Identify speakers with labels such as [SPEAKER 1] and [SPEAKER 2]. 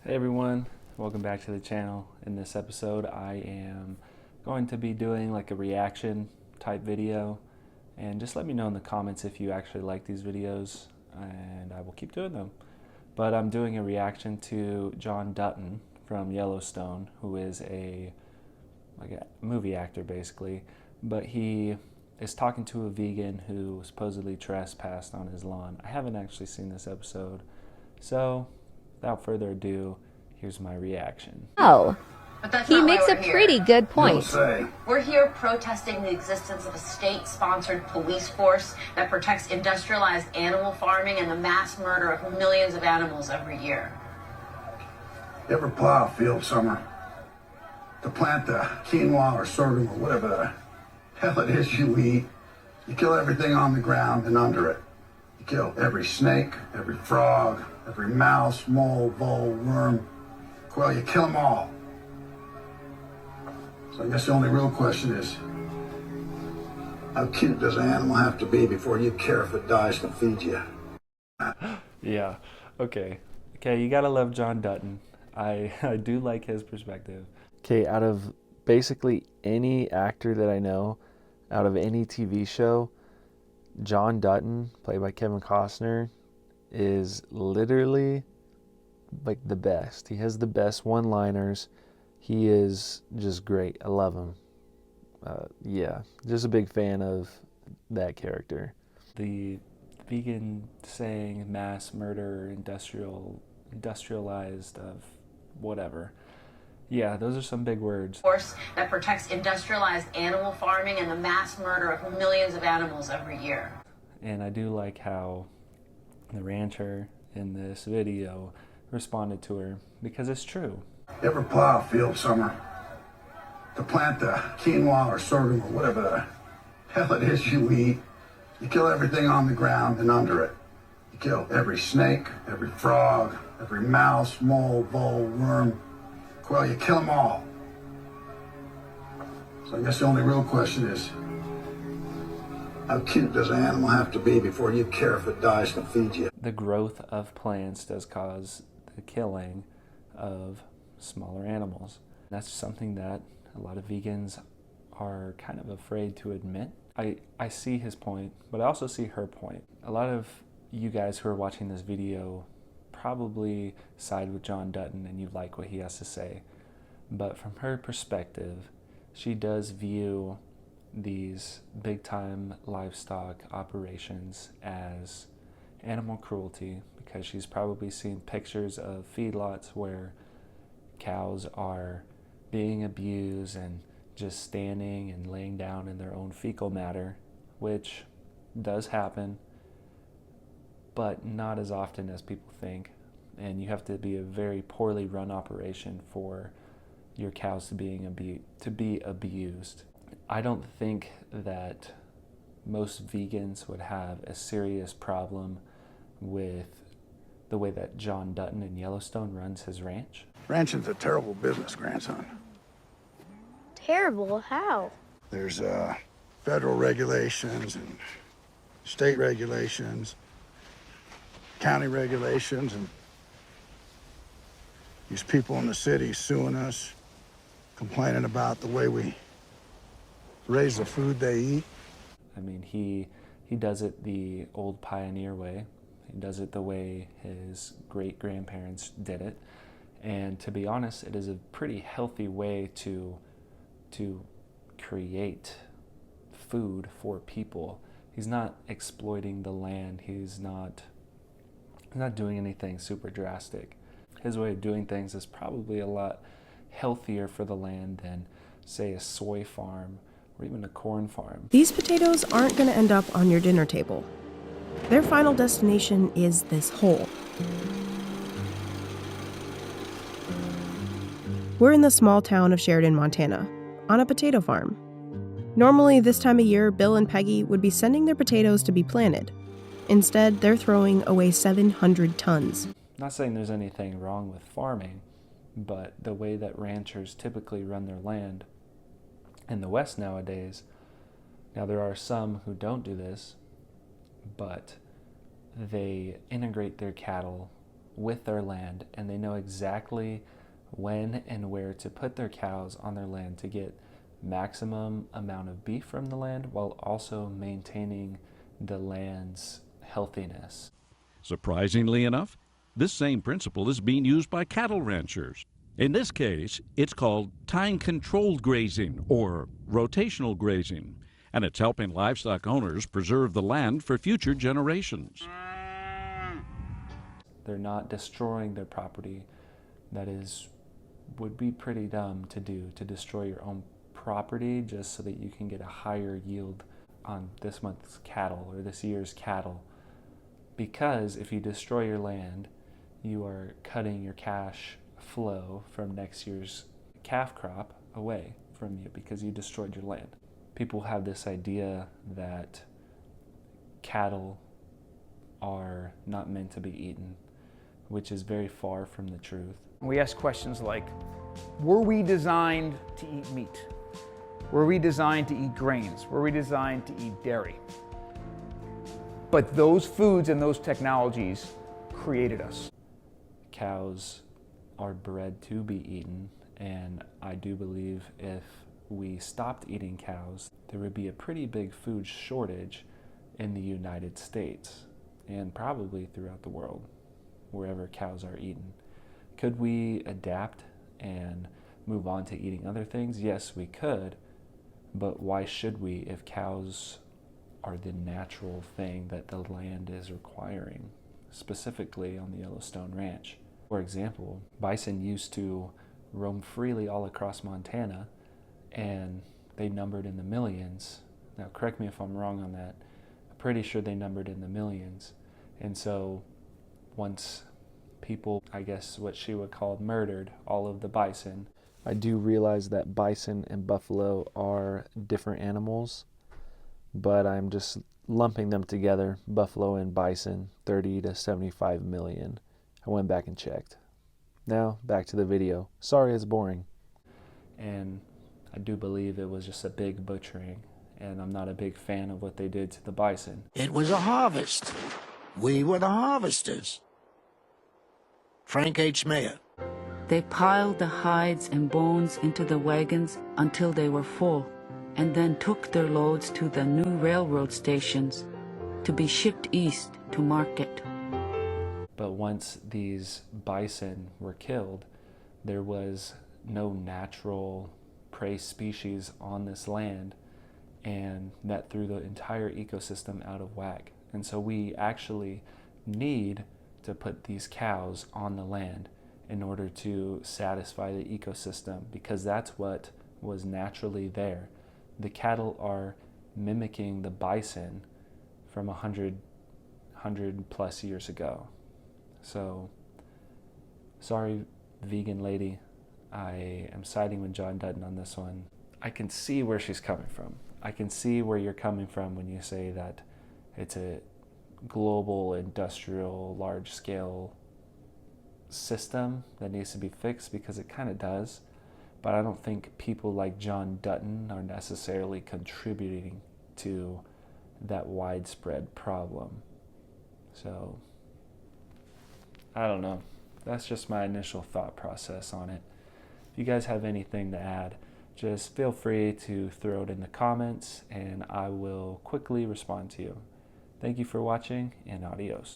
[SPEAKER 1] Hey everyone, welcome back to the channel. In this episode I am going to be doing like a reaction type video, and just let me know in the comments if you actually like these videos and I will keep doing them. But I'm doing a reaction to John Dutton from Yellowstone, who is a movie actor basically, but he is talking to a vegan who supposedly trespassed on his lawn. I haven't actually seen this episode, so without further ado, here's my reaction.
[SPEAKER 2] Oh, he makes a
[SPEAKER 3] here.
[SPEAKER 2] pretty good point.
[SPEAKER 3] We're here protesting the existence of a state-sponsored police force that protects industrialized animal farming and the mass murder of millions of animals every year.
[SPEAKER 4] You ever plow a field, Summer? To plant the quinoa or sorghum or whatever the hell it is you eat, you kill everything on the ground and under it. You kill every snake, every frog, every mouse, mole, vole, worm. Well, you kill them all. So I guess the only real question is, how cute does an animal have to be before you care if it dies to feed you?
[SPEAKER 1] Yeah, okay, you gotta love John Dutton. I do like his perspective. Okay, out of basically any actor that I know, out of any TV show, John Dutton, played by Kevin Costner, is literally like the best. He has the best one-liners. He is just great. I love him. Yeah, just a big fan of that character. The vegan saying mass murder, industrialized of whatever. Yeah, those are some big words.
[SPEAKER 3] Force that protects industrialized animal farming and the mass murder of millions of animals every year.
[SPEAKER 1] And I do like how the rancher in this video responded to her, because it's true.
[SPEAKER 4] You ever plow a field, Summer? To plant the quinoa or sorghum or whatever the hell it is you eat, you kill everything on the ground and under it. You kill every snake, every frog, every mouse, mole, vole, worm. Well, you kill them all. So I guess the only real question is, how cute does an animal have to be before you care if it dies to feed you?
[SPEAKER 1] The growth of plants does cause the killing of smaller animals. That's something that a lot of vegans are kind of afraid to admit. I see his point, but I also see her point. A lot of you guys who are watching this video probably side with John Dutton and you like what he has to say. But from her perspective, she does view these big-time livestock operations as animal cruelty, because she's probably seen pictures of feedlots where cows are being abused and just standing and laying down in their own fecal matter, which does happen, but not as often as people think. And you have to be a very poorly run operation for your cows to be abused. I don't think that most vegans would have a serious problem with the way that John Dutton in Yellowstone runs his ranch.
[SPEAKER 4] Ranching's a terrible business, grandson.
[SPEAKER 2] Terrible? How?
[SPEAKER 4] There's federal regulations and state regulations, county regulations, and these people in the city suing us, complaining about the way we raise the food they eat.
[SPEAKER 1] I mean, he does it the old pioneer way. He does it the way his great-grandparents did it. And to be honest, it is a pretty healthy way to create food for people. He's not exploiting the land. He's not doing anything super drastic. His way of doing things is probably a lot healthier for the land than, say, a soy farm or even a corn farm.
[SPEAKER 5] These potatoes aren't going to end up on your dinner table. Their final destination is this hole. We're in the small town of Sheridan, Montana, on a potato farm. Normally, this time of year, Bill and Peggy would be sending their potatoes to be planted. Instead, they're throwing away 700 tons.
[SPEAKER 1] Not saying there's anything wrong with farming, but the way that ranchers typically run their land in the West nowadays, now there are some who don't do this, but they integrate their cattle with their land, and they know exactly when and where to put their cows on their land to get maximum amount of beef from the land while also maintaining the land's healthiness.
[SPEAKER 6] Surprisingly enough, this same principle is being used by cattle ranchers. In this case, it's called time-controlled grazing or rotational grazing, and it's helping livestock owners preserve the land for future generations.
[SPEAKER 1] They're not destroying their property. That would be pretty dumb to do, to destroy your own property just so that you can get a higher yield on this month's cattle or this year's cattle. Because if you destroy your land, you are cutting your cash flow from next year's calf crop away from you because you destroyed your land. People have this idea that cattle are not meant to be eaten, which is very far from the truth.
[SPEAKER 7] We ask questions like, were we designed to eat meat? Were we designed to eat grains? Were we designed to eat dairy? But those foods and those technologies created us.
[SPEAKER 1] Cows are bred to be eaten, and I do believe if we stopped eating cows, there would be a pretty big food shortage in the United States and probably throughout the world, wherever cows are eaten. Could we adapt and move on to eating other things? Yes, we could, but why should we if cows are the natural thing that the land is requiring, specifically on the Yellowstone Ranch? For example, bison used to roam freely all across Montana, and they numbered in the millions. Now, correct me if I'm wrong on that. I'm pretty sure they numbered in the millions. And so once people, I guess what she would call murdered all of the bison. I do realize that bison and buffalo are different animals, but I'm just lumping them together, buffalo and bison, 30 to 75 million. I went back and checked. Now, back to the video. Sorry it's boring. And I do believe it was just a big butchering, and I'm not a big fan of what they did to the bison.
[SPEAKER 8] It was a harvest. We were the harvesters. Frank H. Mayer.
[SPEAKER 9] They piled the hides and bones into the wagons until they were full, and then took their loads to the new railroad stations to be shipped east to market.
[SPEAKER 1] But once these bison were killed, there was no natural prey species on this land, and that threw the entire ecosystem out of whack. And so we actually need to put these cows on the land in order to satisfy the ecosystem, because that's what was naturally there. The cattle are mimicking the bison from 100 plus years ago. So, sorry, vegan lady, I am siding with John Dutton on this one. I can see where she's coming from. I can see where you're coming from when you say that it's a global, industrial, large-scale system that needs to be fixed, because it kind of does. But I don't think people like John Dutton are necessarily contributing to that widespread problem. So, I don't know. That's just my initial thought process on it. If you guys have anything to add, just feel free to throw it in the comments and I will quickly respond to you. Thank you for watching, and adios.